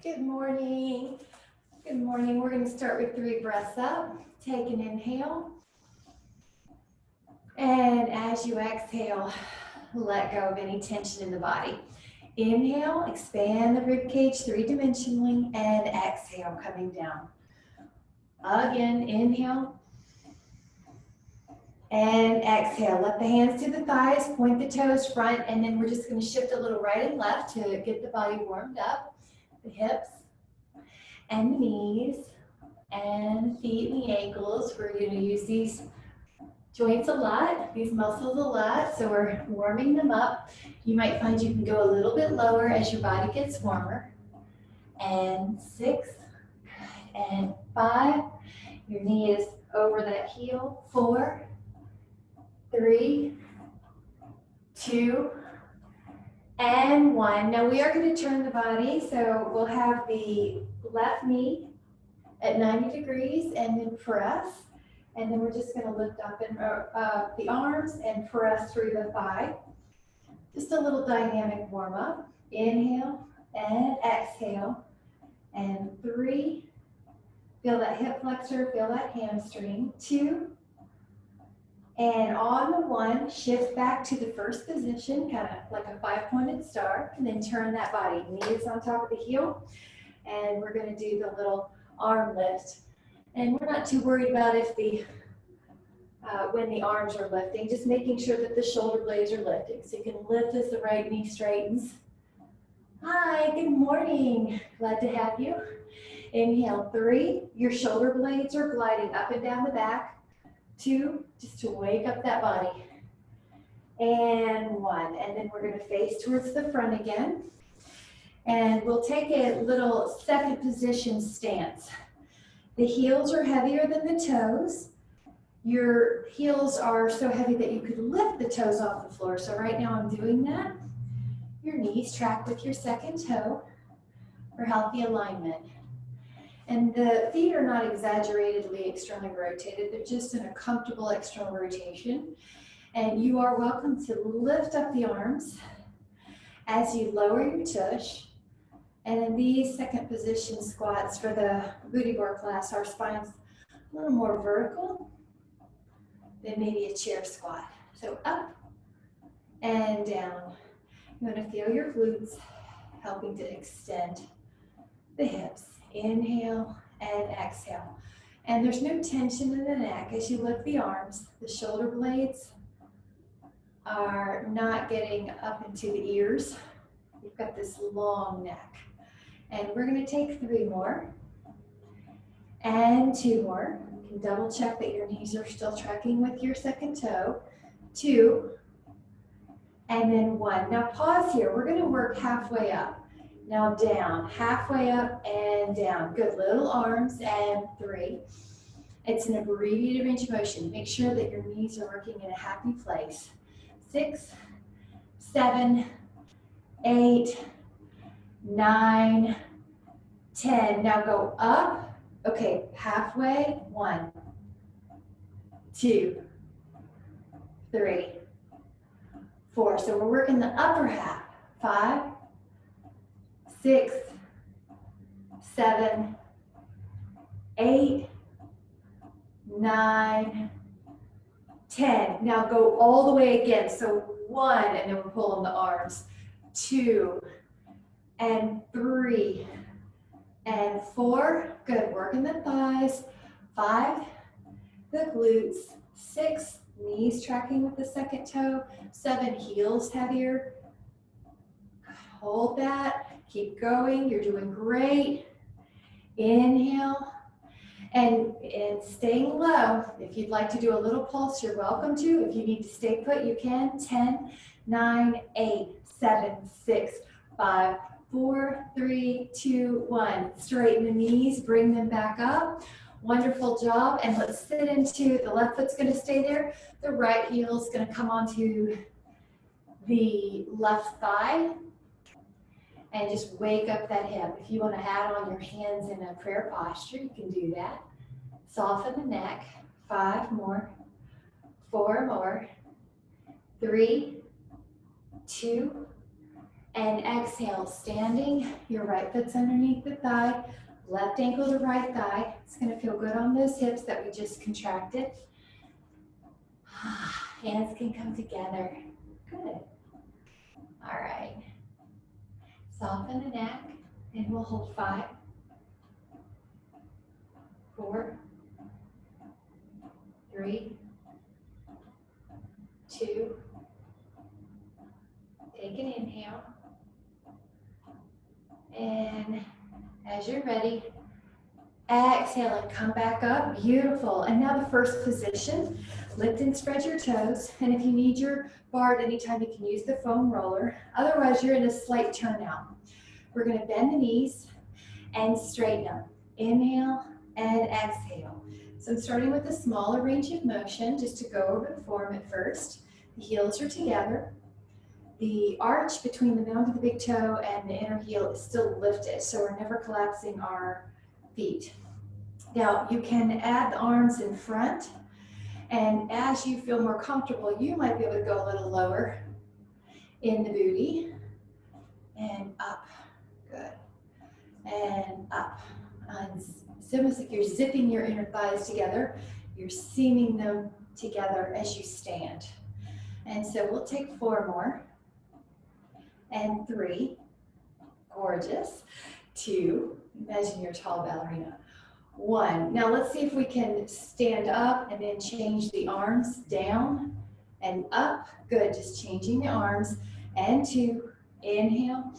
Good morning. Good morning. We're going to start with 3 breaths up. Take an inhale. And as you exhale, let go of any tension in the body. Inhale, expand the rib cage 3-dimensionally, and exhale, coming down. Again, inhale. And exhale. Let the hands to the thighs, point the toes front, and then we're just going to shift a little right and left to get the body warmed up. The hips and the knees and the feet and the ankles. We're going to use these joints a lot, these muscles a lot, so we're warming them up. You might find you can go a little bit lower as your body gets warmer. And 6, and 5. Your knee is over that heel. 4, 3, 2, and 1. Now we are going to turn the body, so we'll have the left knee at 90 degrees and then press. And then we're just going to lift up and the arms and press through the thigh. Just a little dynamic warm up. Inhale and exhale. And 3. Feel that hip flexor, feel that hamstring. 2. And on the 1, shift back to the first position, kind of like a 5-pointed star, and then turn that body. Knee is on top of the heel, and we're going to do the little arm lift. And we're not too worried about if when the arms are lifting, just making sure that the shoulder blades are lifting. So you can lift as the right knee straightens. Hi, good morning. Glad to have you. Inhale, 3. Your shoulder blades are gliding up and down the back. 2, just to wake up that body. And 1, and then we're going to face towards the front again. And we'll take a little second position stance. The heels are heavier than the toes. Your heels are so heavy that you could lift the toes off the floor. So right now I'm doing that. Your knees track with your second toe for healthy alignment. And the feet are not exaggeratedly externally rotated. They're just in a comfortable external rotation. And you are welcome to lift up the arms as you lower your tush. And in these second position squats for the booty bar class, our spine's a little more vertical than maybe a chair squat. So up and down. You want to feel your glutes helping to extend the hips. Inhale and exhale. And there's no tension in the neck as you lift the arms. The shoulder blades are not getting up into the ears. You've got this long neck. And we're going to take 3 more. And 2 more. You can double check that your knees are still tracking with your second toe. 2. And then 1. Now pause here. We're going to work halfway up. Now down, halfway up and down. Good, little arms, and 3. It's an abbreviated range of motion. Make sure that your knees are working in a happy place. 6, 7, 8, 9, 10. Now go up. Okay, halfway. 1, 2, 3, 4. So we're working the upper half. 5, 6, 7, 8, 9, 10. Now go all the way again. So 1, and then we're pulling the arms. 2, and 3, and 4. Good, working the thighs. 5, the glutes. 6, knees tracking with the second toe. 7, heels heavier. Hold that. Keep going. You're doing great. Inhale. And staying low. If you'd like to do a little pulse, you're welcome to. If you need to stay put, you can. 10, 9, 8, 7, 6, 5, 4, 3, 2, 1. Straighten the knees. Bring them back up. Wonderful job. And let's sit into, the left foot's going to stay there. The right heel is going to come onto the left thigh. And just wake up that hip. If you want to add on your hands in a prayer posture, you can do that. Soften the neck. 5 more. 4 more. 3, 2, And exhale, standing. Your right foot's underneath the thigh. Left ankle to right thigh. It's going to feel good on those hips that we just contracted. Hands can come together. Good. All right. Soften the neck, and we'll hold 5, 4, 3, 2. Take an inhale. And as you're ready, exhale and come back up. Beautiful. And now the first position. Lift and spread your toes. And if you need your bar at any time, you can use the foam roller. Otherwise, you're in a slight turnout. We're going to bend the knees and straighten them. Inhale and exhale. So I'm starting with a smaller range of motion just to go over the form at first. The heels are together. The arch between the middle of the big toe and the inner heel is still lifted, so we're never collapsing our feet. Now, you can add the arms in front, and as you feel more comfortable, you might be able to go a little lower in the booty, and up, good, and up. It's almost like you're zipping your inner thighs together, you're seaming them together as you stand. And so we'll take 4 more. And 3, gorgeous. 2, imagine you're a tall ballerina. 1, now let's see if we can stand up and then change the arms down and up. Good, just changing the arms. And 2, inhale.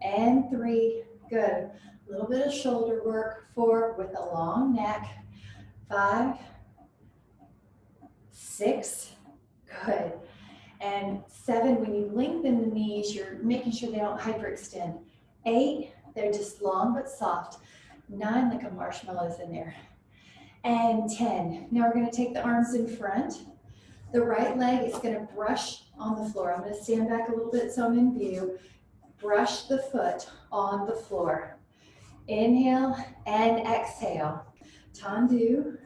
And 3, good. A little bit of shoulder work. 4, with a long neck. 5, 6, good. And 7, when you lengthen the knees, you're making sure they don't hyperextend. 8, they're just long but soft. 9, like a marshmallow's in there. And 10. Now we're going to take the arms in front. The right leg is going to brush on the floor. I'm going to stand back a little bit so I'm in view. Brush the foot on the floor. Inhale and exhale. Tendu.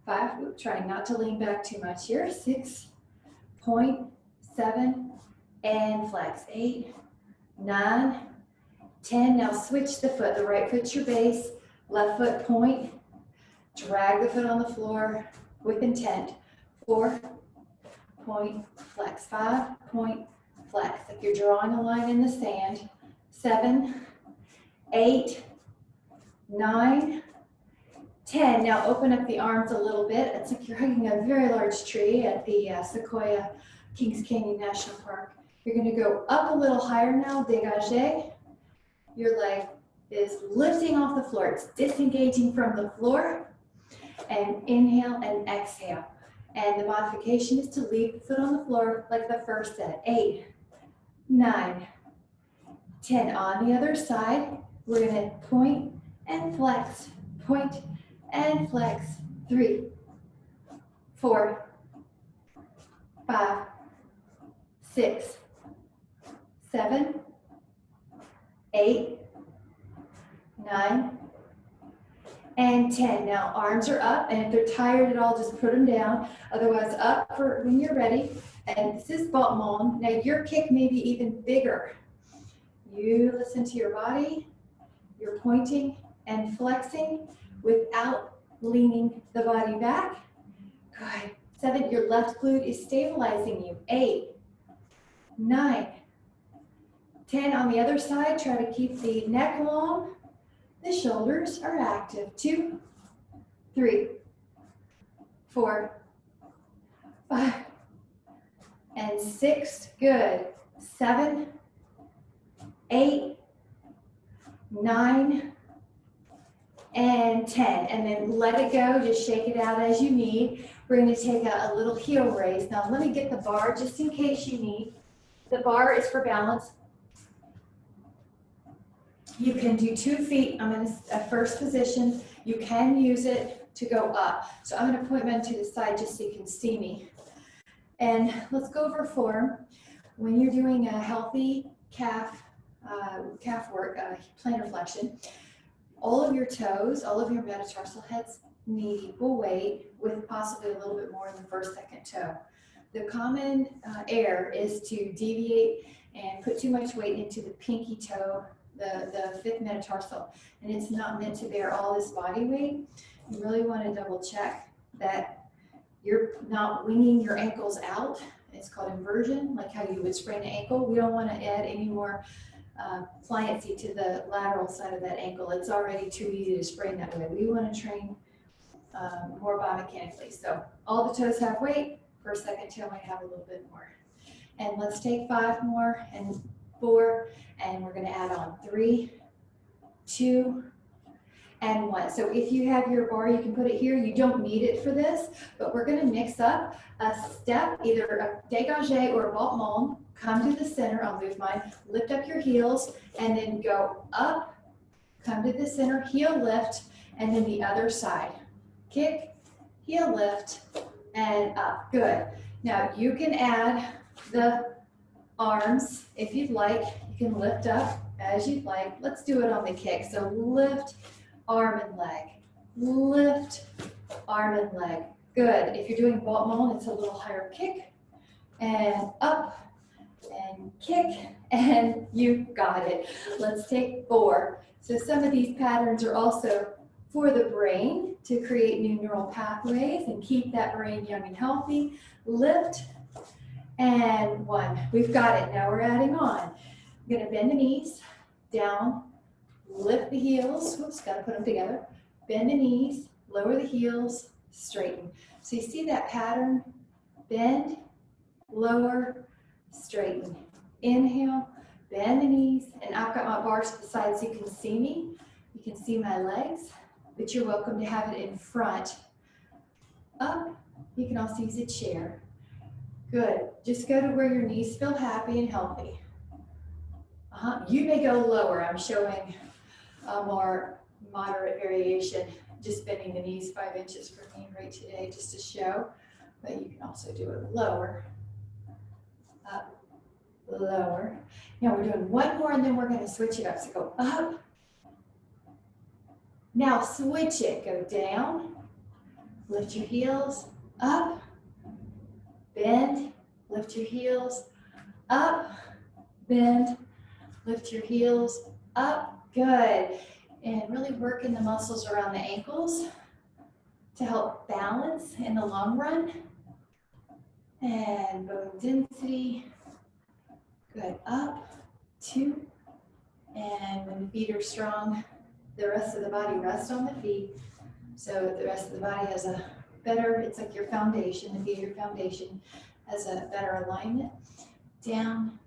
5, trying not to lean back too much here. 6, point. 7, and flex. 8, 9, 10. Now switch the foot. The right foot's your base. Left foot point. Drag the foot on the floor with intent. 4, point, flex. 5, point, flex. Like you're drawing a line in the sand. 7, 8, 9, 10. Now open up the arms a little bit. It's like you're hugging a very large tree at the Sequoia Kings Canyon National Park. You're going to go up a little higher now, dégagé. Your leg is lifting off the floor. It's disengaging from the floor. And inhale and exhale. And the modification is to leave the foot on the floor like the first set. 8, 9, 10. On the other side, we're going to point and flex. Point and flex. 3, 4, 5, 6, 7, 8, 9, and 10. Now arms are up, and if they're tired at all, just put them down. Otherwise, up for when you're ready. And this is battement. Now your kick may be even bigger. You listen to your body. You're pointing and flexing without leaning the body back. Good. 7, your left glute is stabilizing you. 8, 9, 10. On the other side, try to keep the neck long. The shoulders are active. 2, 3, 4, 5, and 6. Good. 7, 8, 9, and 10. And then let it go. Just shake it out as you need. We're going to take a little heel raise. Now let me get the bar just in case you need. The bar is for balance. You can do 2 feet. I'm in a first position. You can use it to go up. So I'm going to point mine to the side just so you can see me. And let's go over form. When you're doing a healthy calf work, plantar flexion, all of your toes, all of your metatarsal heads need equal weight with possibly a little bit more in the first, second toe. The common error is to deviate and put too much weight into the pinky toe, the fifth metatarsal, and it's not meant to bear all this body weight. You really want to double check that you're not winging your ankles out. It's called inversion, like how you would sprain an ankle. We don't want to add any more pliancy to the lateral side of that ankle. It's already too easy to sprain that way. We want to train more biomechanically. So all the toes have weight. First, second toe might have a little bit more. And let's take 5 more and 4, and we're going to add on 3, 2, and 1. So if you have your bar, you can put it here. You don't need it for this, but we're going to mix up a step, either a dégagé or a battement. Come to the center. I'll move mine. Lift up your heels and then go up. Come to the center, heel lift, and then the other side. Kick, heel lift, and up. Good. Now you can add the arms if you'd like. You can lift up as you'd like. Let's do it on the kick. So lift, arm and leg. Lift, arm and leg. Good. If you're doing battement, it's a little higher kick and up and kick, and you got it. Let's take 4. So some of these patterns are also for the brain to create new neural pathways and keep that brain young and healthy. Lift and 1. We've got it. Now we're adding on. I'm going to bend the knees down, lift the heels. Whoops, got to put them together. Bend the knees, lower the heels, straighten. So you see that pattern? Bend, lower, straighten. Inhale, bend the knees, and I've got my bars to the side so you can see me. You can see my legs, but you're welcome to have it in front. Up, you can also use a chair. Good. Just go to where your knees feel happy and healthy. You may go lower. I'm showing a more moderate variation. Just bending the knees 5 inches for me right today just to show, but you can also do it lower. Up, lower. Now we're doing 1 more and then we're going to switch it up. So go up. Now switch it. Go down. Lift your heels. Up. Bend. Lift your heels. Up. Bend. Lift your heels. Up. Good. And really working the muscles around the ankles to help balance in the long run. And bone density. Good. Up, 2. And when the feet are strong, the rest of the body rests on the feet. So the rest of the body has a better, it's like your foundation, the feet are your foundation, has a better alignment. Down.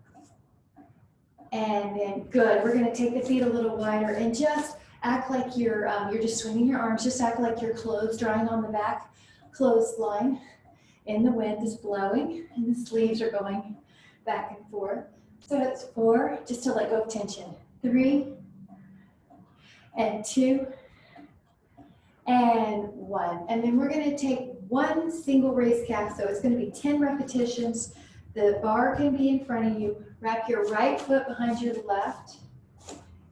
And then good. We're going to take the feet a little wider and just act like you're just swinging your arms. Just act like your clothes drying on the back clothesline. And the wind is blowing and the sleeves are going back and forth. So it's 4, just to let go of tension. 3, and 2, and 1. And then we're going to take 1 single raised calf. So it's going to be 10 repetitions. The bar can be in front of you. Wrap your right foot behind your left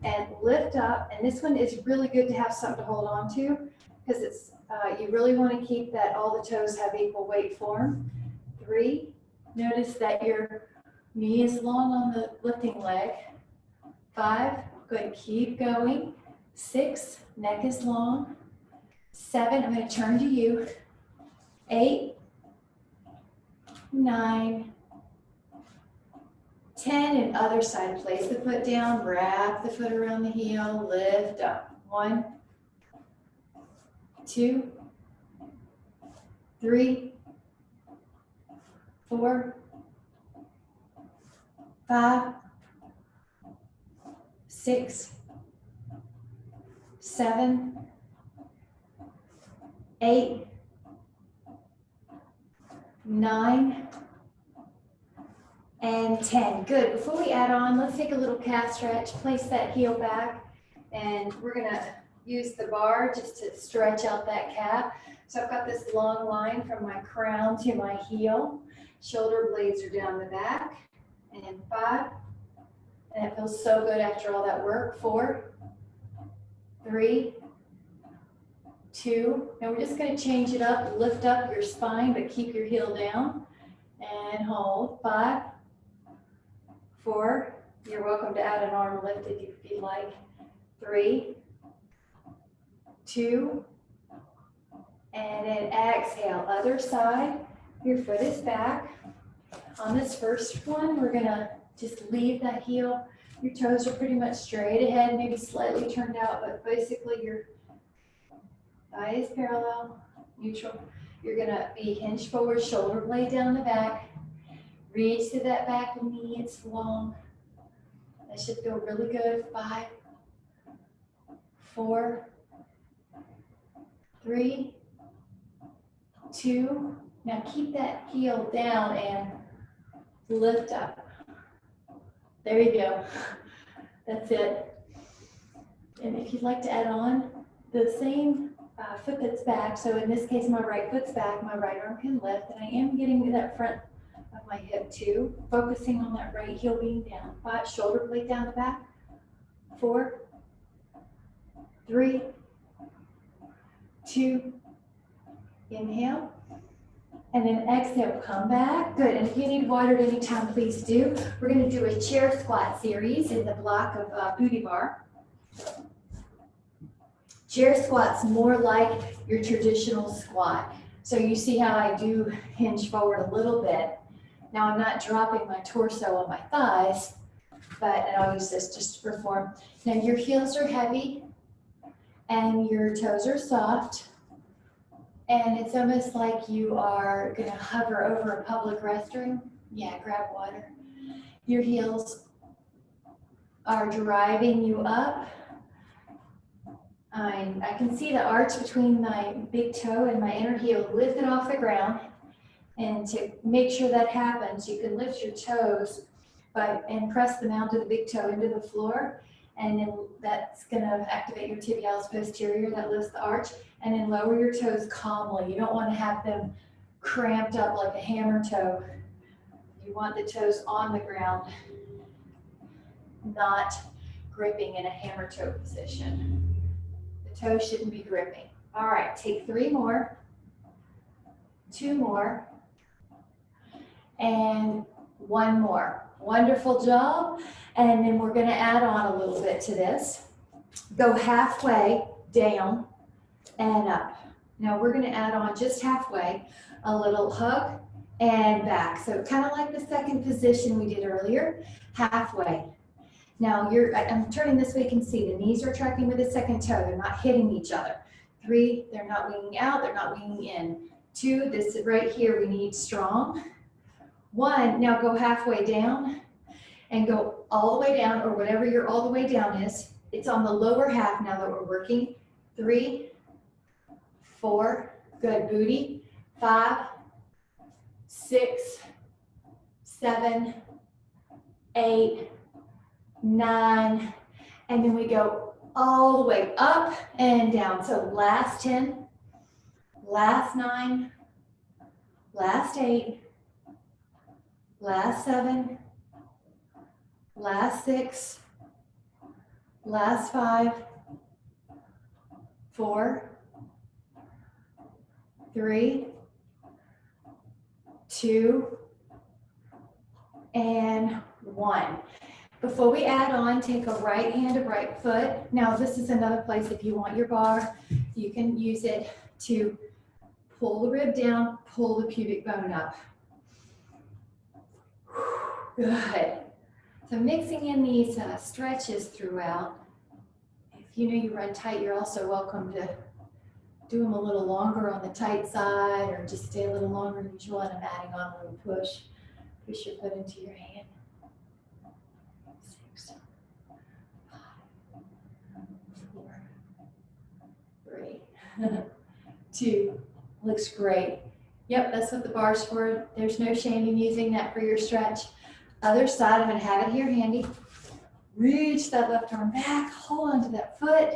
and lift up. And this one is really good to have something to hold on to because it's you really want to keep that all the toes have equal weight form. 3, notice that your knee is long on the lifting leg. 5, go ahead and keep going. 6, neck is long. 7, I'm going to turn to you. 8, 9, 10, and other side. Place the foot down, wrap the foot around the heel, lift up. 1, 2, 3, 4, 5, 6, 7, 8, 9, and 10. Good. Before we add on, let's take a little calf stretch. Place that heel back, and we're going to use the bar just to stretch out that calf. So I've got this long line from my crown to my heel. Shoulder blades are down the back. And 5. And it feels so good after all that work. 4, 3, 2. And we're just going to change it up. Lift up your spine, but keep your heel down. And hold. 5, 4. You're welcome to add an arm lift if you'd like. 3, 2, and then exhale, other side. Your foot is back. On this first one, we're gonna just leave that heel. Your toes are pretty much straight ahead, maybe slightly turned out, but basically your thigh is parallel, neutral. You're gonna be hinged forward, shoulder blade down the back. Reach to that back knee, it's long. That should feel really good. 5, 4, 3, 2. Now keep that heel down and lift up. There you go. That's it. And if you'd like to add on the same foot that's back, so in this case my right foot's back, my right arm can lift, and I am getting to that front of my hip too, focusing on that right heel being down. 5, shoulder blade down the back. 4, 3, 2, inhale, and then exhale, come back. Good, and if you need water at any time, please do. We're gonna do a chair squat series in the block of booty bar. Chair squat's more like your traditional squat. So you see how I do hinge forward a little bit. Now I'm not dropping my torso on my thighs, but and I'll use this just to perform. Now your heels are heavy and your toes are soft. And it's almost like you are gonna hover over a public restroom. Yeah, grab water. Your heels are driving you up. I can see the arch between my big toe and my inner heel lifted off the ground. And to make sure that happens, you can lift your toes and press the mount of the big toe into the floor. And then that's gonna activate your tibialis posterior, that lifts the arch. And then lower your toes calmly. You don't want to have them cramped up like a hammer toe. You want the toes on the ground, not gripping in a hammer toe position. The toes shouldn't be gripping. All right, take 3 more, 2 more, and 1 more. Wonderful job. And then we're going to add on a little bit to this. Go halfway down and up. Now we're going to add on just halfway, a little hug and back. So kind of like the second position we did earlier, halfway. Now I'm turning this way, you can see the knees are tracking with the second toe. They're not hitting each other. 3, they're not winging out, they're not winging in. 2, this is right here, we need strong. 1, now go halfway down and go all the way down, or whatever your all the way down is. It's on the lower half now that we're working. 3, 4, good, booty. 5, 6, 7, 8, 9, and then we go all the way up and down. So last 10, last 9, last 8, last 7, last 6, last 5, 4, 3, 2, and 1. Before we add on, take a right hand, a right foot. Now this is another place if you want your bar, you can use it to pull the rib down, pull the pubic bone up. Good. So mixing in these stretches throughout. If you know you run tight, you're also welcome to do them a little longer on the tight side, or just stay a little longer than usual, and I'm adding on a little push. Push your foot into your hand. 6, 5, 4, 3, 2. Looks great. Yep, that's what the bar's for. There's no shame in using that for your stretch. Other side, I'm going to have it here handy. Reach that left arm back, hold on to that foot.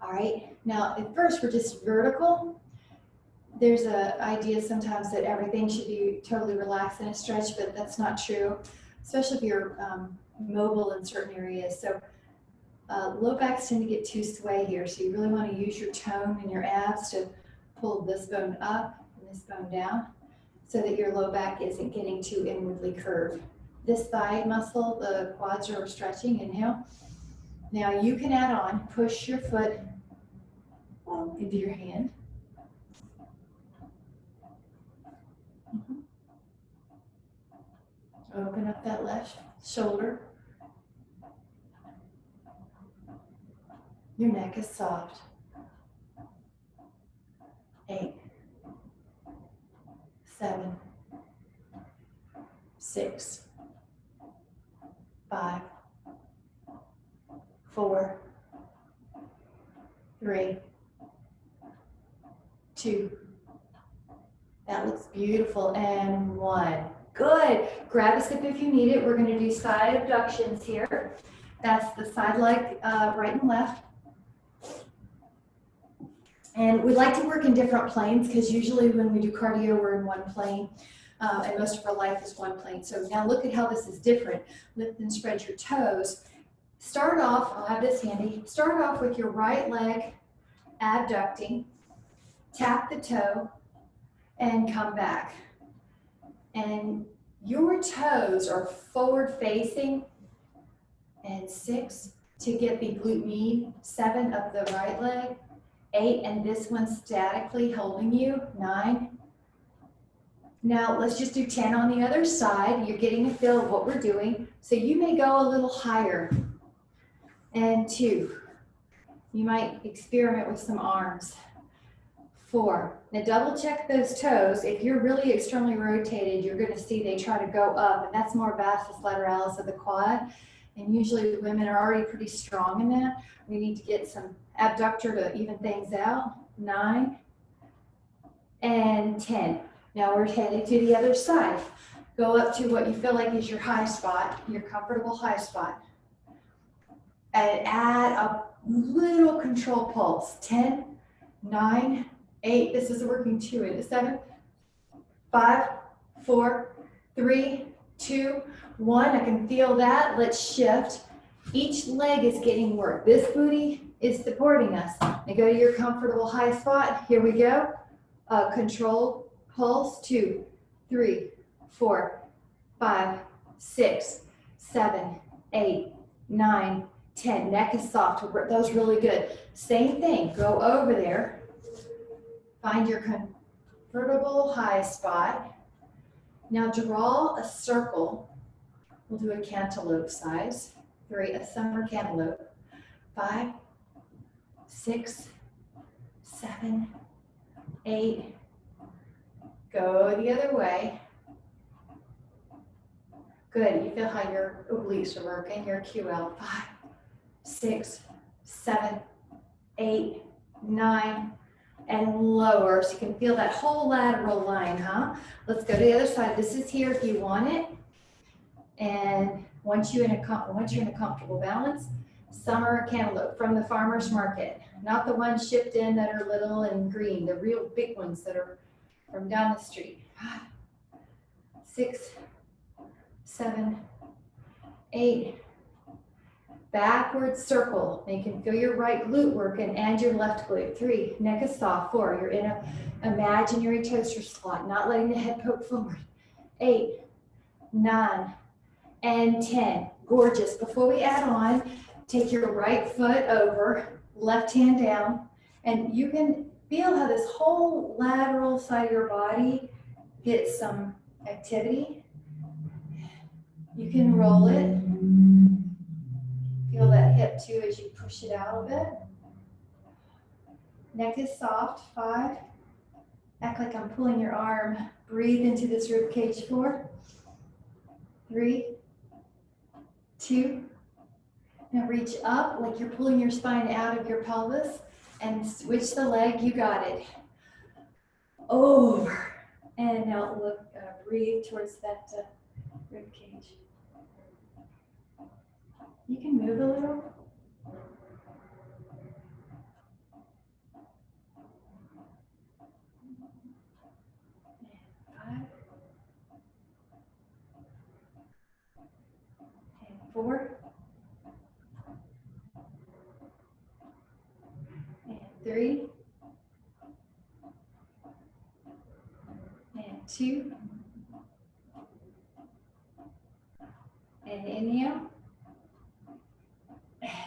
All right, now at first we're just vertical. There's an idea sometimes that everything should be totally relaxed in a stretch, but that's not true, especially if you're mobile in certain areas. So low backs tend to get too sway here, so you really want to use your tone and your abs to pull this bone up and this bone down, so that your low back isn't getting too inwardly curved. this thigh muscle, the quads are stretching. Inhale. Now you can add on, push your foot into your hand. Open up that left shoulder. Your neck is soft. 8, 7, 6, 5, 4, 3, 2. That looks beautiful. And 1. Good. Grab a sip if you need it. We're going to do side abductions here. That's the side leg, right and left. And we like to work in different planes because usually when we do cardio, we're in one plane. And most of our life is one plane. So now look at how this is different. Lift and spread your toes. Start off, I'll have this handy. Start off with your right leg abducting. Tap the toe and come back. And your toes are forward facing. And 6 to get the glute med. 7 of the right leg. 8, and this one statically holding you. 9. Now let's just do 10 on the other side. You're getting a feel of what we're doing. So you may go a little higher. And 2. You might experiment with some arms. 4. Now double check those toes. If you're really externally rotated, you're going to see they try to go up, and that's more vastus lateralis of the quad. And usually women are already pretty strong in that. We need to get some abductor to even things out. 9 and 10. Now we're headed to the other side. Go up to what you feel like is your high spot, your comfortable high spot. And add a little control pulse. 10, 9, 8. This is working 2 into 7, 5, 4, 3, 2, 1. I can feel that. Let's shift. Each leg is getting work. This booty is supporting us. Now go to your comfortable high spot. Here we go. Control pulse. 2, 3, 4, 5, 6, 7, 8, 9, 10. Neck is soft. Those really good. Same thing. Go over there. Find your comfortable high spot. Now draw a circle. We'll do a cantaloupe size. 3, a summer cantaloupe. 5, 6, 7, 8. Go the other way. Good. You feel how your obliques are working, your QL. 5, 6, 7, 8, 9, and lower. So you can feel that whole lateral line, huh? Let's go to the other side. This is here if you want it. And once you're in a comfortable balance, summer cantaloupe from the farmer's market. Not the ones shipped in that are little and green, the real big ones that are from down the street. 5, 6, 7, 8. Backward circle. And you can feel your right glute working and your left glute. 3, neck is soft. 4, you're in an imaginary toaster squat, not letting the head poke forward. 8, 9, and 10. Gorgeous. Before we add on, take your right foot over, left hand down, and you can feel how this whole lateral side of your body gets some activity. You can roll it. Feel that hip too as you push it out a bit. Neck is soft. 5. Act like I'm pulling your arm. Breathe into this rib cage. 4, 3, 2. Now reach up like you're pulling your spine out of your pelvis and switch the leg. You got it. Over. And now look, breathe towards that rib cage. You can move a little. And 5. And 4. And 3. And 2. And inhale.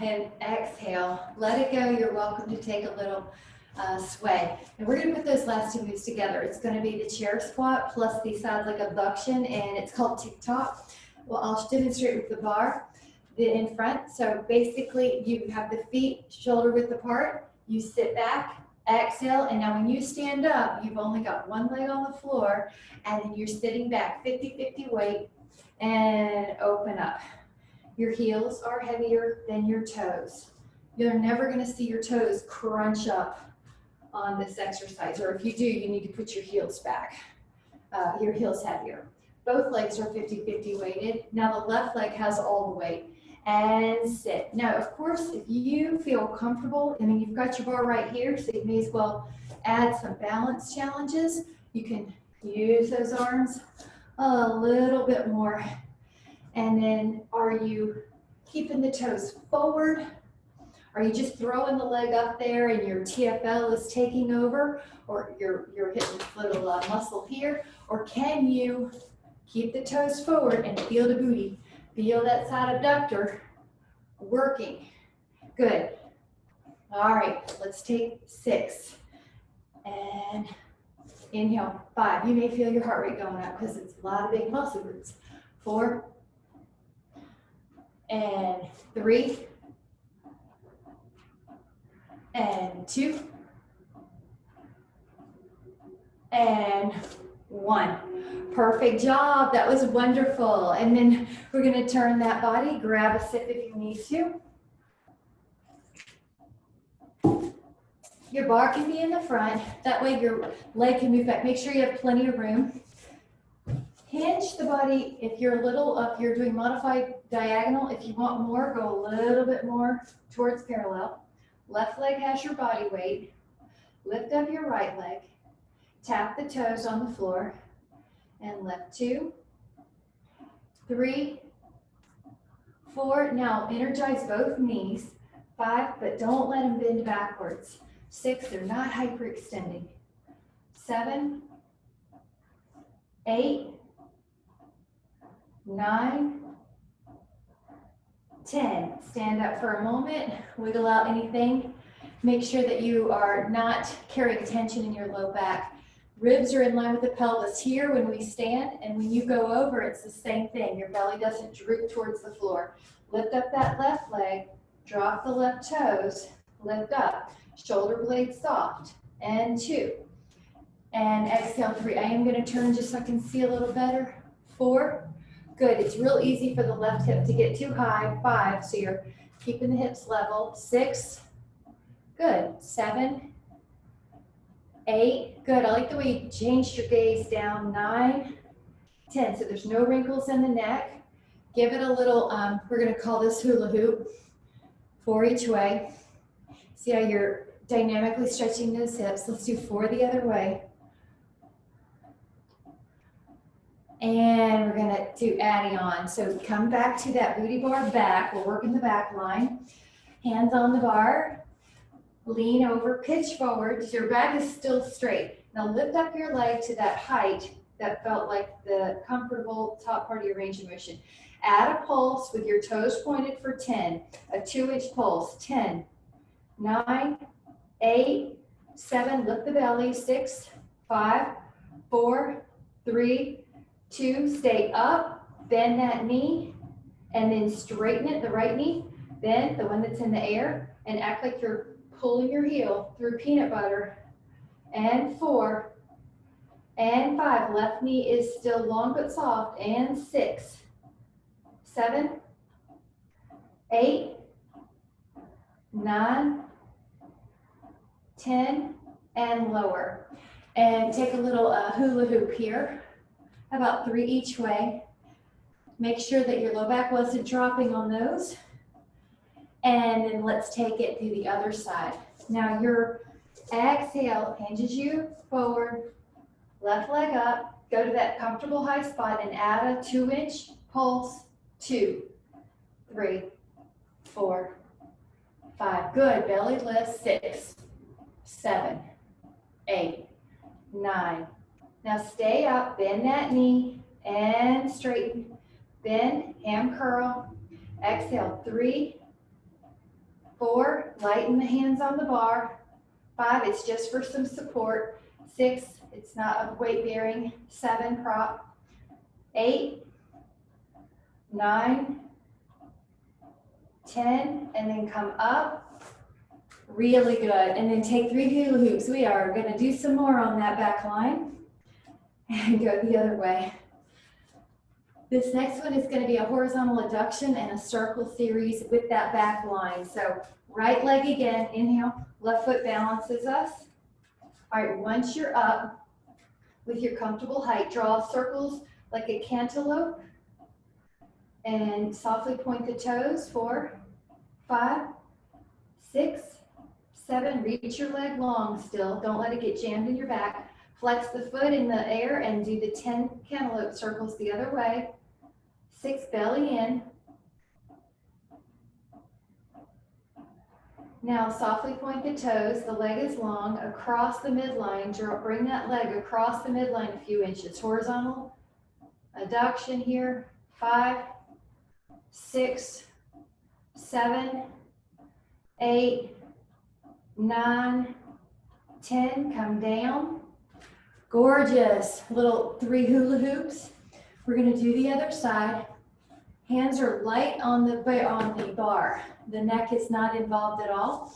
And exhale. Let it go. You're welcome to take a little sway. And we're going to put those last two moves together. It's going to be the chair squat plus the side leg abduction, and it's called tick-tock. Well, I'll demonstrate with the bar in front. So basically, you have the feet shoulder width apart. You sit back, exhale, and now when you stand up, you've only got one leg on the floor, and then you're sitting back, 50-50 weight, and open up. Your heels are heavier than your toes. You're never going to see your toes crunch up on this exercise, or if you do, you need to put your heels back, your heels heavier. Both legs are 50-50 weighted. Now the left leg has all the weight. And sit. Now, of course, if you feel comfortable, I mean, you've got your bar right here, so you may as well add some balance challenges. You can use those arms a little bit more. And then are you keeping the toes forward? Are you just throwing the leg up there and your TFL is taking over, or you're hitting this little muscle here? Or can you keep the toes forward and feel the booty? Feel that side abductor working. Good. All right, let's take 6. And inhale, 5. You may feel your heart rate going up because it's a lot of big muscle groups. 4. And 3. And 2. And 1. Perfect job. That was wonderful. And then we're going to turn that body. Grab a sip if you need to. Your bar can be in the front. That way your leg can move back. Make sure you have plenty of room. Hinge the body. If you're if you're doing modified diagonal, if you want more, go a little bit more towards parallel. Left leg has your body weight. Lift up your right leg. Tap the toes on the floor. And left 2, 3, 4. Now energize both knees. 5, but don't let them bend backwards. 6, they're not hyperextending. 7, 8, 9, 10. Stand up for a moment. Wiggle out anything. Make sure that you are not carrying tension in your low back. Ribs are in line with the pelvis here when we stand, and when you go over, it's the same thing. Your belly doesn't droop towards the floor. Lift up that left leg, drop the left toes, lift up, shoulder blades soft, and 2. And exhale, 3. I am going to turn just so I can see a little better. 4. Good. It's real easy for the left hip to get too high. 5. So you're keeping the hips level. 6. Good. 7. 8. Good. I like the way you changed your gaze down. 9. 10. So there's no wrinkles in the neck. Give it a little, we're going to call this hula hoop. 4 each way. See how you're dynamically stretching those hips. Let's do 4 the other way. And we're going to do Addy on. So come back to that booty bar back. We're working the back line. Hands on the bar. Lean over, pitch forward. So your back is still straight. Now lift up your leg to that height that felt like the comfortable top part of your range of motion. Add a pulse with your toes pointed for 10. A 2-inch pulse. 10, 9, 8, 7. Lift the belly. 6, 5, 4, 3, 2. Stay up. Bend that knee. And then straighten it, the right knee. Bend the one that's in the air. And act like you're pulling your heel through peanut butter. And 4. And 5. Left knee is still long but soft. And 6, 7, 8, 9, 10, and lower. And take a little hula hoop here, about 3 each way. Make sure that your low back wasn't dropping on those. And then let's take it to the other side. Now your exhale hinges you forward, left leg up, go to that comfortable high spot and add a 2-inch pulse. 2, 3, 4, 5. Good. Belly lift. 6, 7, 8, 9. Now stay up, bend that knee and straighten. bend, ham curl. Exhale, 3, 4, lighten the hands on the bar. 5, it's just for some support. 6, it's not a weight bearing. 7, prop. 8, 9, 10, and then come up. Really good. And then take 3 hula hoops. We are going to do some more on that back line and go the other way. This next one is going to be a horizontal adduction and a circle series with that back line. So right leg again, inhale, left foot balances us. All right, once you're up with your comfortable height, draw circles like a cantaloupe and softly point the toes. 4, 5, 6, 7, reach your leg long still. Don't let it get jammed in your back. Flex the foot in the air and do the 10 cantaloupe circles the other way. 6, belly in. Now softly point the toes, the leg is long, across the midline. Bring that leg across the midline a few inches. Horizontal adduction here. 5, 6, 7, 8, 9, 10, come down. Gorgeous. Little 3 hula hoops. We're going to do the other side. Hands are light on the bar. The neck is not involved at all.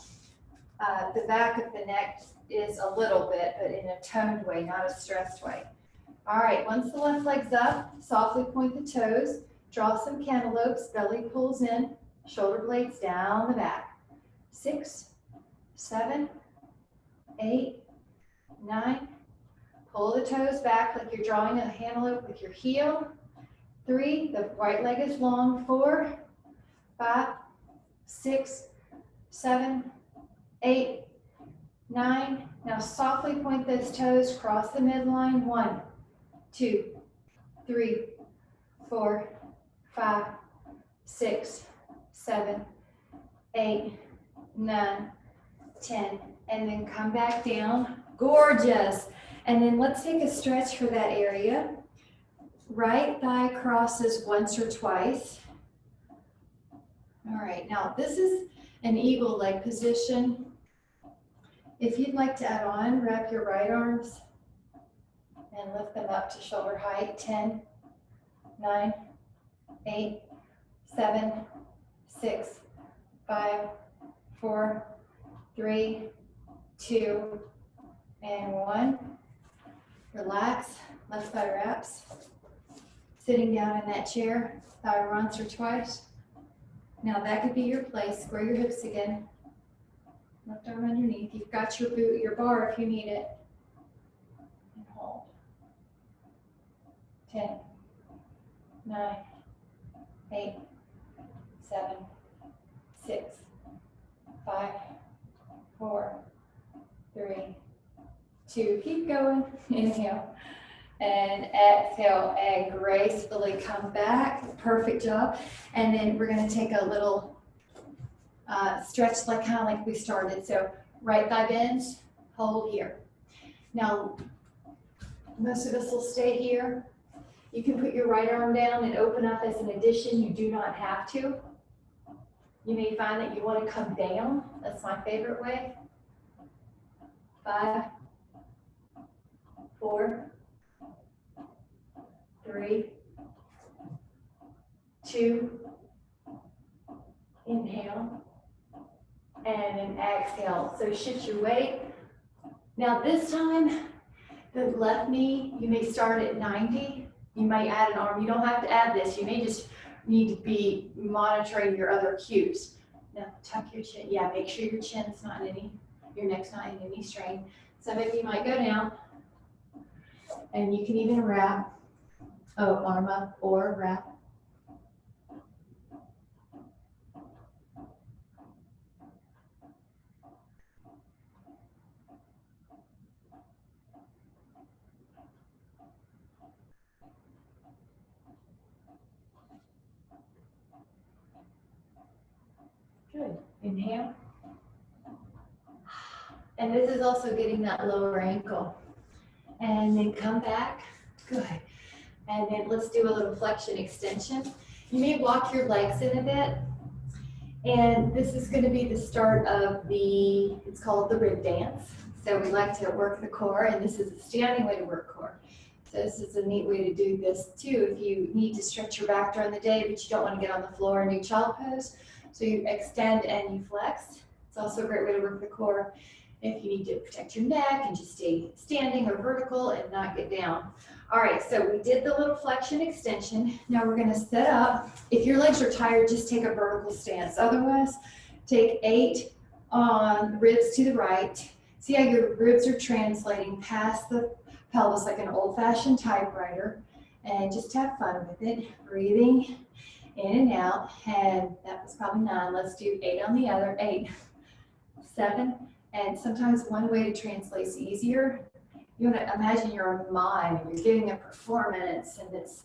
The back of the neck is a little bit, but in a toned way, not a stressed way. All right, once the left leg's up, softly point the toes. Draw some cantaloupes, belly pulls in, shoulder blades down the back. 6, 7, 8, 9. Pull the toes back like you're drawing a cantaloupe with your heel. 3, the right leg is long. 4, 5, 6, 7, 8, 9. Now softly point those toes, cross the midline. 1, 2, 3, 4, 5, 6, 7, 8, 9, 10, and then come back down. Gorgeous. And then let's take a stretch for that area. Right thigh crosses once or twice. All right, now this is an eagle leg position. If you'd like to add on, wrap your right arms and lift them up to shoulder height. 10, 9, 8, 7, 6, 5, 4, 3, 2, and 1. Relax, left thigh wraps. Sitting down in that chair, thigh once or twice. Now that could be your place. Square your hips again. Left arm underneath. You've got your boot, your bar if you need it. And hold. 10, 9, 8, 7, 6, 5, 4, 3, 2. Keep going. Inhale. And exhale, and gracefully come back. Perfect job. And then we're going to take a little stretch, like kind of like we started. So right thigh bends, hold here. Now, most of us will stay here. You can put your right arm down and open up as an addition. You do not have to. You may find that you want to come down. That's my favorite way. 5, 4, 3, 2, inhale, and then exhale. So shift your weight. Now this time, the left knee, you may start at 90. You might add an arm. You don't have to add this. You may just need to be monitoring your other cues. Now tuck your chin. Yeah, make sure your chin's not in any, your neck's not in any strain. Some of you might go down, and you can even wrap. Oh, arm up or wrap. Good. Inhale. And this is also getting that lower ankle. And then come back. Good. And then let's do a little flexion extension. You may walk your legs in a bit. And this is going to be the start of it's called the rib dance. So we like to work the core, and this is a standing way to work core. So this is a neat way to do this too if you need to stretch your back during the day, but you don't want to get on the floor and do child pose. So you extend and you flex. It's also a great way to work the core if you need to protect your neck and just stay standing or vertical and not get down. All right, so we did the little flexion extension. Now we're gonna set up. If your legs are tired, just take a vertical stance. Otherwise, take 8 on ribs to the right. See how your ribs are translating past the pelvis like an old-fashioned typewriter, and just have fun with it. Breathing in and out, and that was probably 9. Let's do 8 on the other. 8, 7, and sometimes one way to translate is easier. You want to imagine you're a mime and you're giving a performance, and it's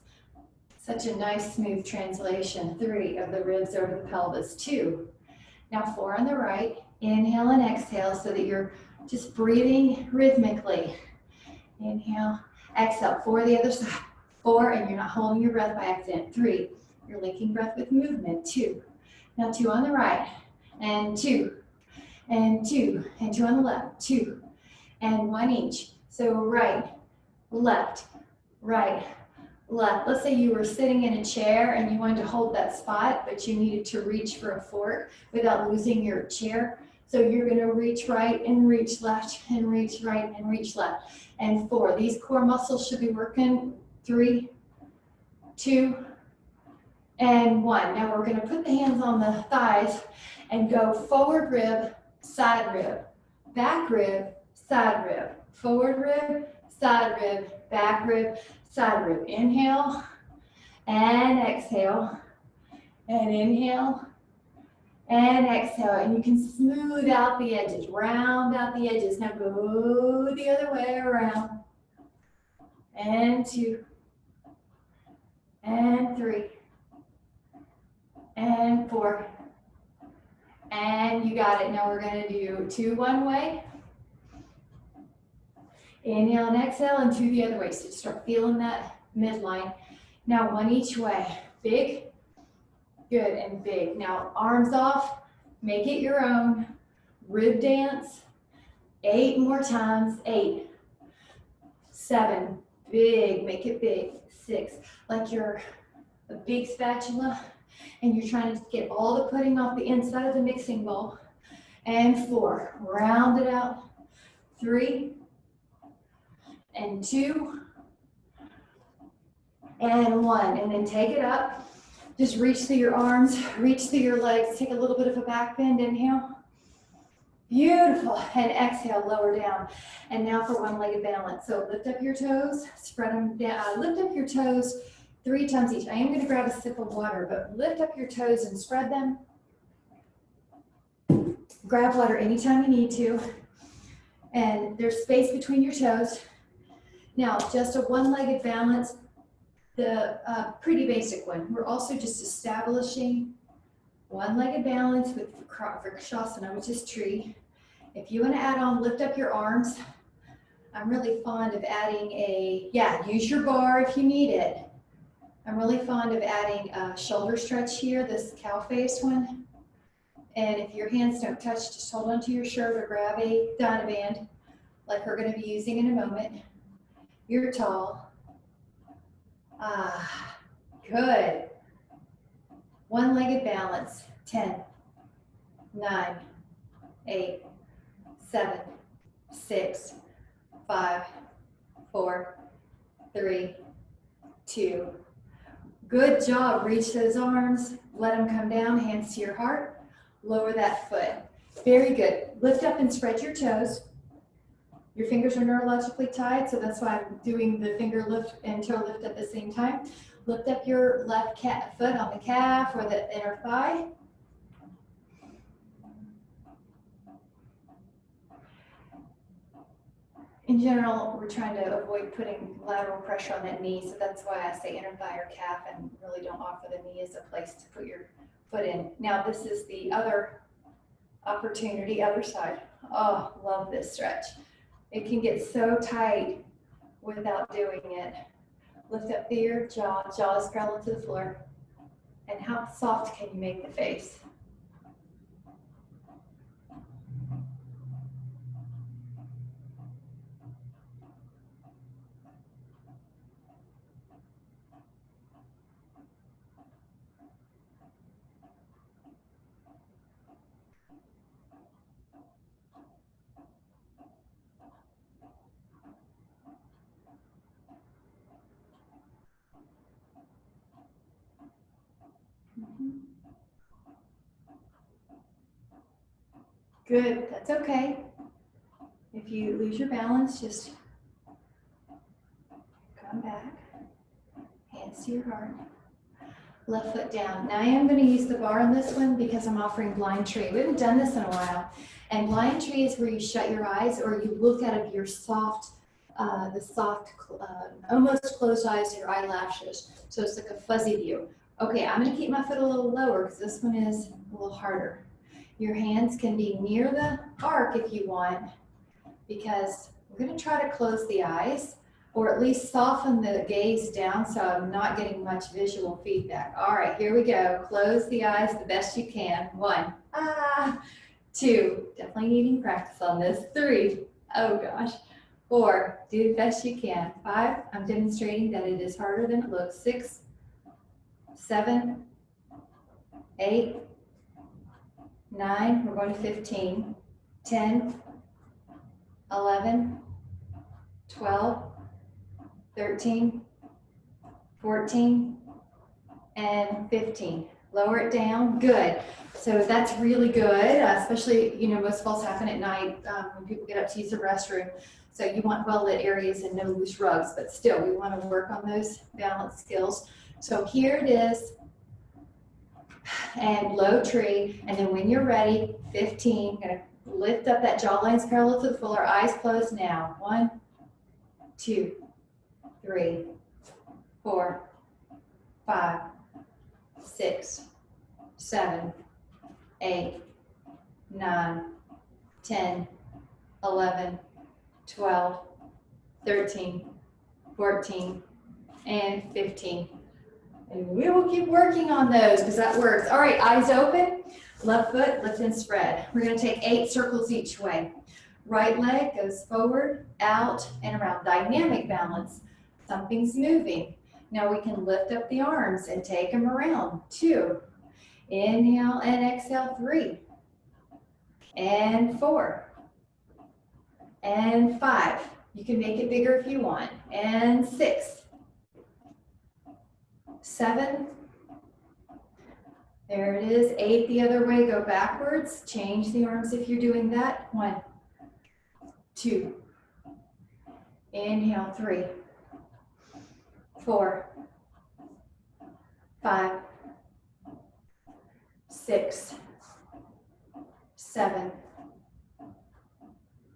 such a nice smooth translation. 3 of the ribs over the pelvis. 2. Now 4 on the right. Inhale and exhale so that you're just breathing rhythmically. Inhale, exhale. 4 the other side. 4, and you're not holding your breath by accident. 3, you're linking breath with movement. 2. Now 2 on the right, and 2, and 2, and 2 on the left. 2, and 1 each. So right, left, right, left. Let's say you were sitting in a chair and you wanted to hold that spot, but you needed to reach for a fork without losing your chair. So you're going to reach right and reach left and reach right and reach left. And 4, these core muscles should be working. 3, 2, and 1. Now we're going to put the hands on the thighs and go forward rib, side rib, back rib, side rib. Forward rib, side rib, back rib, side rib. Inhale and exhale, and inhale and exhale. And you can smooth out the edges, round out the edges. Now go the other way around. And 2, and 3, and 4. And you got it. Now we're going to do 2 one way. Inhale and exhale, and 2 the other way. So just start feeling that midline. Now 1 each way. Big, good, and big. Now arms off, make it your own. Rib dance. 8 more times. 8, 7, big, make it big. 6, like you're a big spatula and you're trying to get all the pudding off the inside of the mixing bowl. And 4, round it out. 3, and 2, and 1, and then take it up. Just reach through your arms, reach through your legs, take a little bit of a back bend. Inhale, beautiful, and exhale, lower down. And now for one-legged balance. So lift up your toes, spread them down, lift up your toes 3 times each. I am going to grab a sip of water, but lift up your toes and spread them. Grab water anytime you need to, and there's space between your toes. Now, just a one-legged balance, the pretty basic one. We're also just establishing one-legged balance with Vrikshasana, which is tree. If you want to add on, lift up your arms. I'm really fond of adding use your bar if you need it. I'm really fond of adding a shoulder stretch here, this cow face one. And if your hands don't touch, just hold onto your shirt or grab a Dynaband like we're going to be using in a moment. You're tall. Good. One-legged balance. 10, 9, 8, 7, 6, 5, 4, 3, 2. Good job. Reach those arms. Let them come down. Hands to your heart. Lower that foot. Very good. Lift up and spread your toes. Your fingers are neurologically tied, so that's why I'm doing the finger lift and toe lift at the same time. Lift up your left foot on the calf or the inner thigh. In general, we're trying to avoid putting lateral pressure on that knee, so that's why I say inner thigh or calf and really don't offer the knee as a place to put your foot in. Now this is the other opportunity, other side. Oh, love this stretch. It can get so tight without doing it. Lift up through your jaw, jaws parallel to the floor. And how soft can you make the face? Good, that's okay. If you lose your balance, just come back, hands to your heart, left foot down. Now I am going to use the bar on this one because I'm offering blind tree. We haven't done this in a while. And blind tree is where you shut your eyes or you look out of your soft, almost closed eyes, your eyelashes. So it's like a fuzzy view. Okay, I'm going to keep my foot a little lower because this one is a little harder. Your hands can be near the arc if you want, because we're going to try to close the eyes or at least soften the gaze down so I'm not getting much visual feedback. All right, here we go. Close the eyes the best you can. 1, 2, definitely needing practice on this. 3, oh gosh. 4, do the best you can. 5, I'm demonstrating that it is harder than it looks. 6, 7, 8, 9, we're going to 15, 10, 11, 12, 13, 14, and 15. Lower it down, good. So that's really good, especially, you know, most falls happen at night when people get up to use the restroom. So you want well-lit areas and no loose rugs, but still we want to work on those balance skills. So here it is. And low tree, and then when you're ready, 15, gonna lift up that jawline's parallel to the floor, eyes closed now. 1, 2, 3, 4, 5, 6, 7, 8, 9, 10, 11, 12, 13, 14, and 15. And we will keep working on those because that works. All right, eyes open, left foot, lift and spread. We're going to take 8 circles each way. Right leg goes forward, out, and around. Dynamic balance. Something's moving. Now we can lift up the arms and take them around. 2. Inhale and exhale. 3. And 4. And 5. You can make it bigger if you want. And 6. 7, there it is. 8 the other way, go backwards. Change the arms if you're doing that. 1, 2, inhale. 3, 4, 5, 6, 7,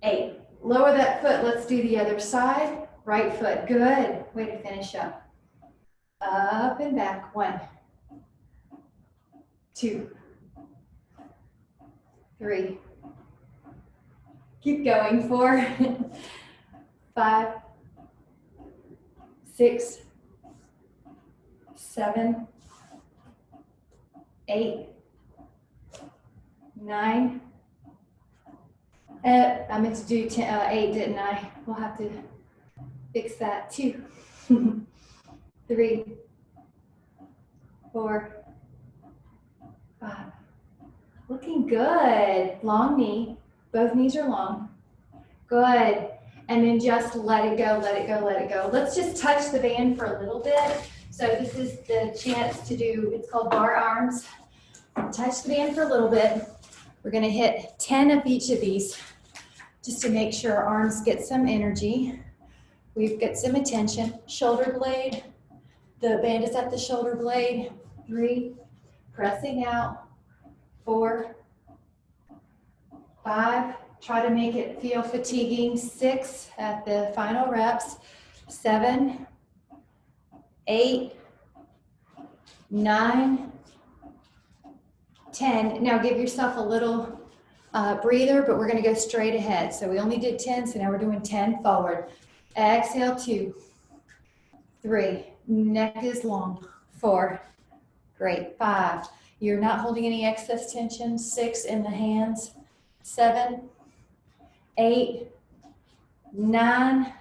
8. Lower that foot. Let's do the other side. Right foot. Good. Way to finish up. Up and back. 1, 2, 3. Keep going. 4, 5, 6, 7, 8, 9. I meant to do 8, didn't I? We'll have to fix that. 2, 3, 4, 5. Looking good. Long knee. Both knees are long. Good. And then just let it go, let it go, let it go. Let's just touch the band for a little bit. So this is the chance to do, it's called bar arms. Touch the band for a little bit. We're going to hit 10 of each of these just to make sure our arms get some energy. We've got some attention. Shoulder blade. The band is at the shoulder blade. 3, pressing out. 4, 5, try to make it feel fatiguing. 6 at the final reps. 7, 8, 9, 10. Now give yourself a little breather, but we're going to go straight ahead. So we only did 10, so now we're doing 10 forward. Exhale, 2, 3, neck is long. 4, Great. 5. You're not holding any excess tension. 6 in the hands. 7, 8, 9,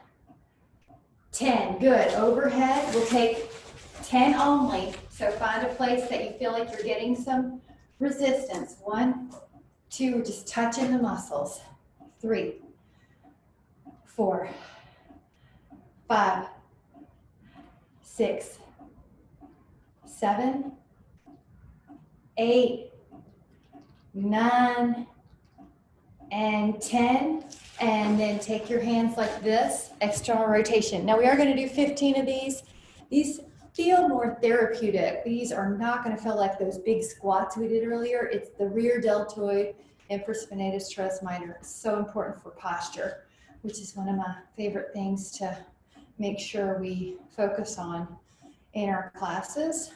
10. Good. Overhead, we'll take 10 only. So find a place that you feel like you're getting some resistance. 1, 2, we're just touching the muscles. 3, 4, 5, 6, 7, 8, 9, and 10. And then take your hands like this, external rotation. Now we are going to do 15 of these. These feel more therapeutic. These are not going to feel like those big squats we did earlier. It's the rear deltoid infraspinatus teres minor. It's so important for posture, which is one of my favorite things to make sure we focus on in our classes,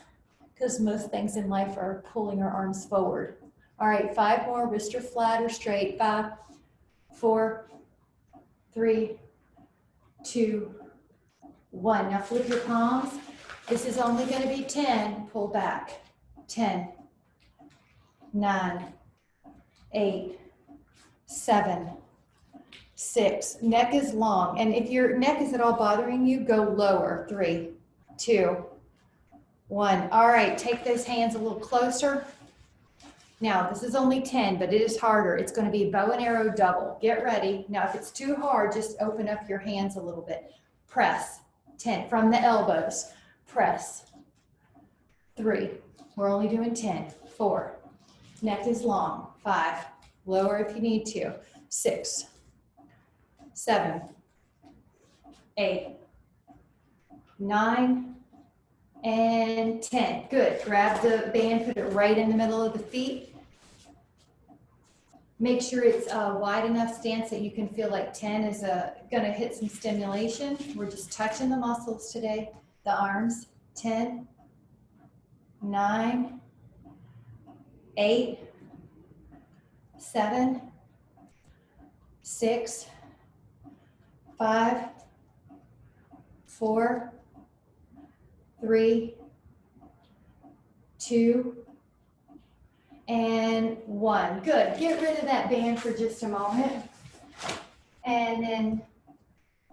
because most things in life are pulling our arms forward. All right, 5 more. Wrists are flat or straight. 5, 4, 3, 2, 1. Now flip your palms. This is only going to be 10. Pull back. 10, 9, 8, 7, 6. Neck is long. And if your neck is at all bothering you, go lower. 3, 2, 1. All right, take those hands a little closer. Now, this is only 10, but it is harder. It's going to be bow and arrow double. Get ready. Now, if it's too hard, just open up your hands a little bit. Press. 10. From the elbows. Press. 3. We're only doing 10. 4. Neck is long. 5. Lower if you need to. 6. 7. 8. 9. And 10. Good. Grab the band, put it right in the middle of the feet. Make sure it's a wide enough stance that you can feel like 10 is going to hit some stimulation. We're just touching the muscles today. The arms. 10, 9, 8, 7, 6, 5, 4, 3, 2, and 1. Good. Get rid of that band for just a moment. And then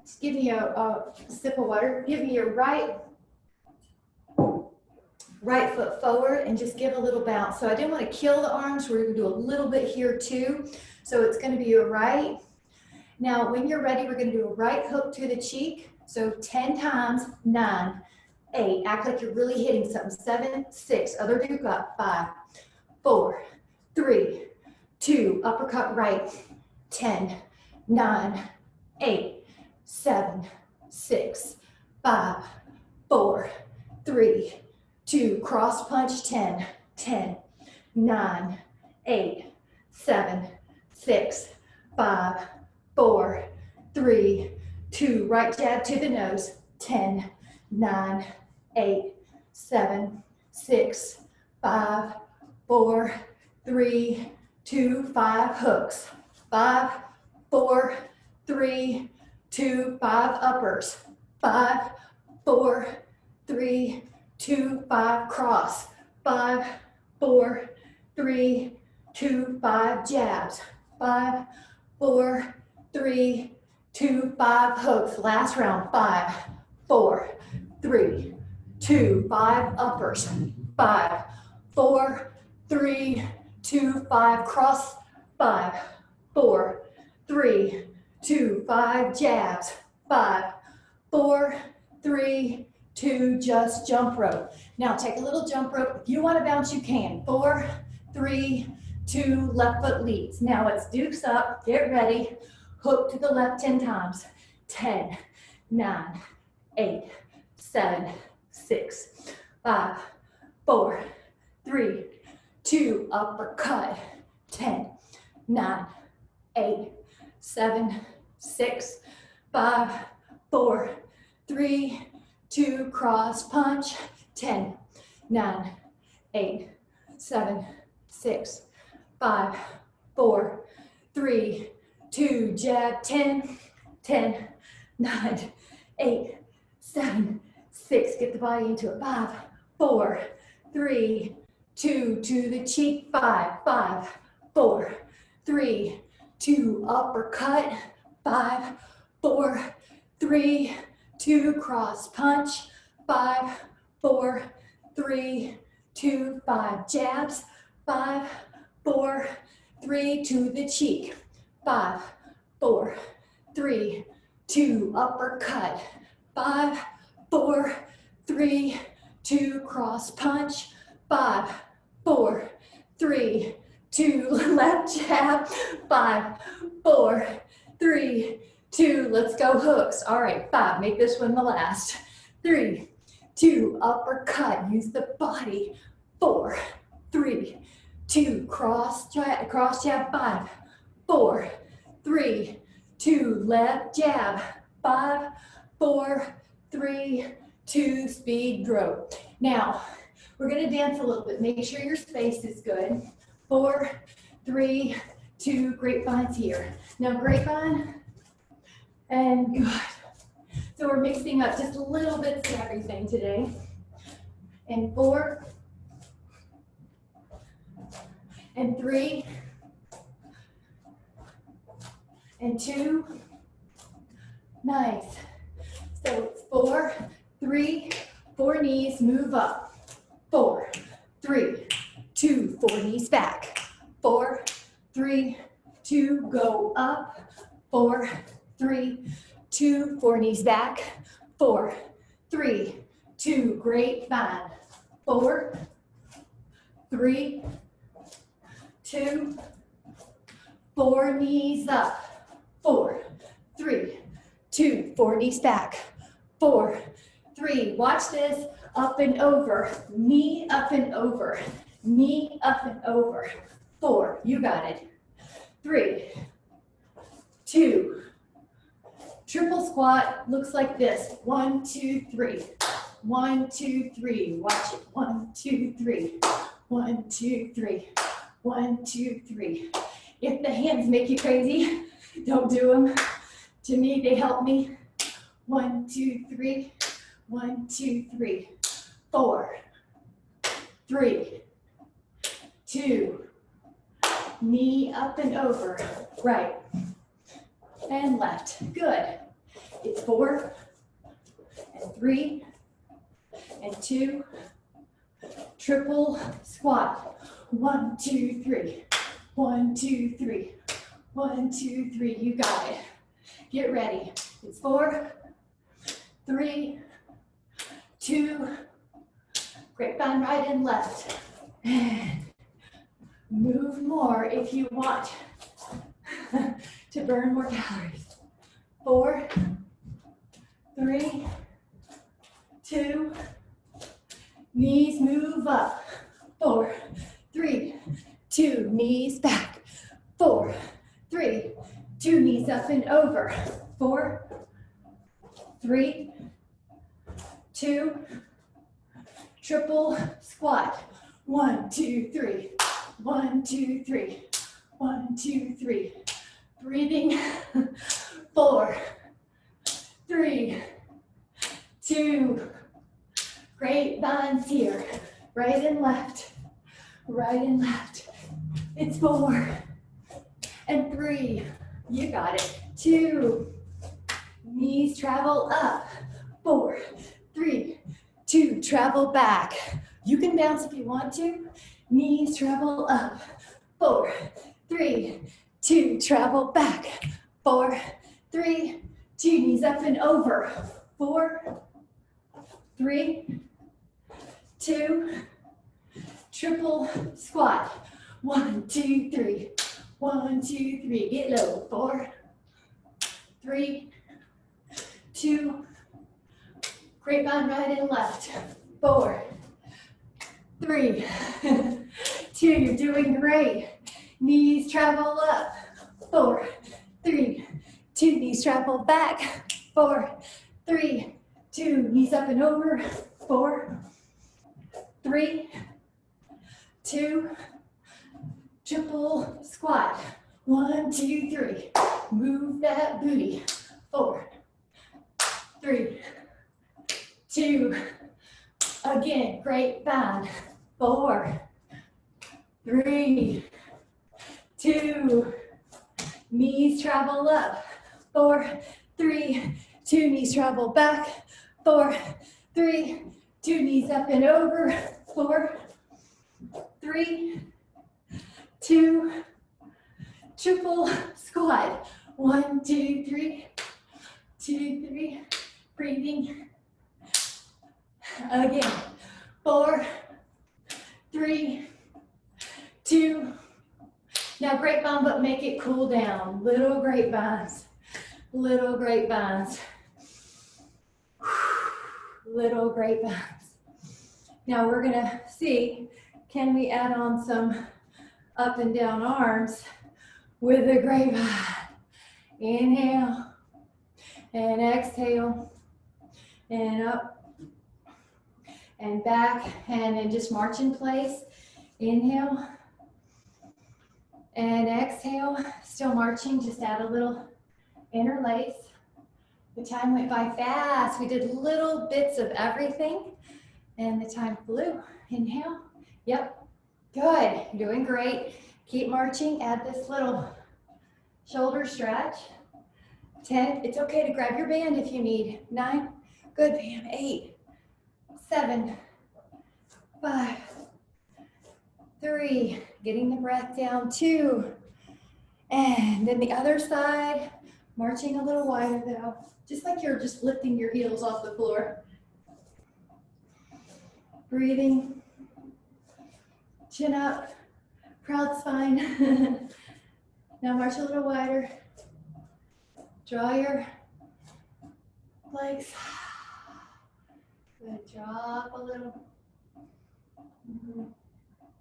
just give me a sip of water. Give me your right foot forward and just give a little bounce. So I didn't want to kill the arms. We're going to do a little bit here too. So it's going to be a right. Now, when you're ready, we're going to do a right hook to the cheek. So 10 times. 9, 8. Act like you're really hitting something. 7, 6. Other duke up. 5, 4, 3, 2. Uppercut right. 10, 9, 8, 7, 6, 5, 4, 3, 2. Cross punch. 10, 10, 9, 8, 7, 6, 5, 4, 3, 2. Right jab to the nose. 10, 9, 8, 7, 6, 5, 4, 3, 2, 5. Hooks. 5, 4, 3, 2, 5. Uppers. 5, 4, 3, 2, 5. Cross. 5, 4, 3, 2, 5. Jabs. 5, 4, 3, 2, 5. Hooks. Last round. 5, 4, 3, 2, 5. Uppers. 5, 4, 3, 2, 5. Cross. 5, 4, 3, 2, 5. Jabs. 5, 4, 3, 2. Just jump rope. Now take a little jump rope. If you want to bounce, you can. 4, 3, 2. Left foot leads. Now it's dukes up. Get ready. Hook to the left 10 times. 10, 9, 8, 7, 6, 5, 4, 3, 2. Uppercut. 10, 9, 8, 7, 6, 5, 4, 3, 2. Cross punch. 10, 9, 8, 7, 6, 5, 4, 3, 2. Jab. 10, 10, 9, 8, 7, 6. Get the body into it. 5, 4, 3, 2, to the cheek, 5, 5, 4, 3, 2, uppercut, 5, 4, 3, 2, cross punch, 5, 4, 3, 2, 5, jabs, 5, 4, 3, to the cheek, 5, 4, 3, 2, uppercut, 5, 4, 3, 2, cross punch, 5, 4, 3, 2, left jab, 5, 4, 3, 2, let's go hooks. All right, 5, make this one the last. 3, 2, uppercut, use the body. 4, 3, 2, cross jab, 5, 4, 3, 2, left jab, 5, 4, 3, 2, speed throw. Now, we're gonna dance a little bit. Make sure your space is good. 4, 3, 2, grapevines here. Now grapevine, and good. So we're mixing up just little bits of everything today. And 4, and 3, and 2, nice. So it's 4, 3, 4 knees, move up. 4, 3, 2, 4 knees back. 4, 3, 2, go up. 4, 3, 2, 4 knees back. 4, 3, 2, grapevine. 4, 3, 2, 4 knees up. 4, 3, 2, 4 knees back. 4, 3, watch this, up and over, knee up and over, knee up and over. 4, you got it. 3, 2, triple squat looks like this. 1, 2, 3. 1, 2, 3. Watch it. 1, 2, 3. 1, 2, 3. 1, 2, 3. If the hands make you crazy, don't do them. To me, they help me. 1, 2, 3. 1, 2, 3. 4, 3, 2. Knee up and over. Right and left. Good. It's 4, and 3, and 2. Triple squat. 1, 2, 3. 1, 2, 3. 1, 2, 3. You got it. Get ready. It's 4, 3, 2. Grapevine right and left. And move more if you want to burn more calories. 4, 3, 2. Knees move up. 4, 3, 2. Knees back. 4, 3, 2. Knees up and over. 4, 3, 2. Triple squat. 1, 2, 3. 1, 2, 3. 1, 2, 3. Breathing. 4, 3, 2. Grapevines here. Right and left. Right and left. It's 4 and 3. You got it. 2. Knees travel up. 4, 3, 2. Travel back. You can bounce if you want to. Knees travel up. 4, 3, 2. Travel back. 4, 3, 2. Knees up and over. 4, 3, 2. Triple squat. 1, 2, 3. 1, 2, 3. Get low. 4, 3, 2. Grapevine right and left. 4, 3, 2. You're doing great. Knees travel up. 4, 3, 2. Knees travel back. 4, 3, 2. Knees up and over. 4, 3, 2. Triple squat. 1, 2, 3. Move that booty. 4, 3, 2. Again, grapevine. 4, 3, 2, knees travel up, 4, 3, 2, knees travel back, 4, 3, 2, knees up and over, 4, 3, 2, triple squat, 1, 2, 3, 2, 3, breathing, again, 4, 3, 2, now grapevine, but make it cool down, little grapevines, little grapevines, little grapevines. Now we're gonna see, can we add on some up and down arms with a grapevine? Inhale and exhale and up and back, and then just march in place. Inhale and exhale, still marching, just add a little interlace. The time went by fast. We did little bits of everything and the time flew. Inhale, yep, good, you're doing great. Keep marching, add this little shoulder stretch. 10, it's okay to grab your band if you need. 9, good, Pam. 8, 7, 5, 3, getting the breath down. 2, and then the other side, marching a little wider though, just like you're just lifting your heels off the floor. Breathing, chin up, proud spine. Now march a little wider. Draw your legs. Good, drop a little.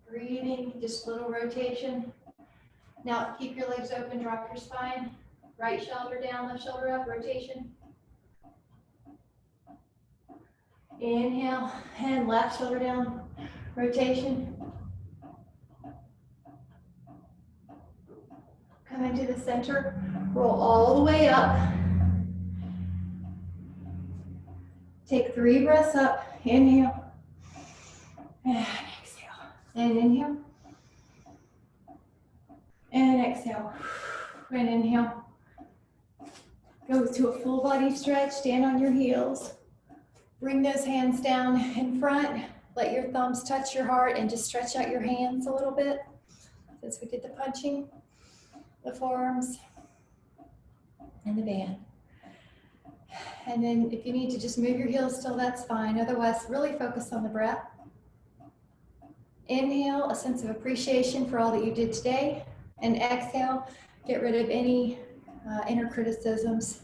Breathing, just a little rotation. Now keep your legs open, drop your spine. Right shoulder down, left shoulder up, rotation. Inhale, and left shoulder down, rotation. Come into the center, roll all the way up. Take 3 breaths up, inhale, and exhale, and inhale, and exhale, and inhale. Go to a full body stretch, stand on your heels. Bring those hands down in front, let your thumbs touch your heart and just stretch out your hands a little bit. Since we did the punching, the forearms, and the band. And then if you need to just move your heels still, that's fine. Otherwise, really focus on the breath. Inhale, a sense of appreciation for all that you did today. And exhale, get rid of any inner criticisms,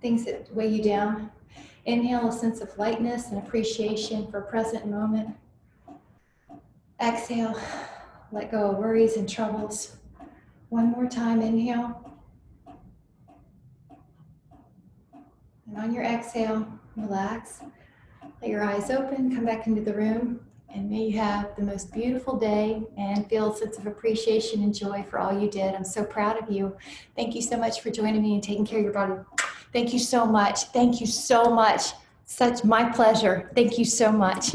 things that weigh you down. Inhale, a sense of lightness and appreciation for present moment. Exhale, let go of worries and troubles. One more time, inhale. And on your exhale, relax. Let your eyes open, come back into the room, and may you have the most beautiful day and feel a sense of appreciation and joy for all you did. I'm so proud of you. Thank you so much for joining me and taking care of your body. Thank you so much. Thank you so much. Such my pleasure. Thank you so much.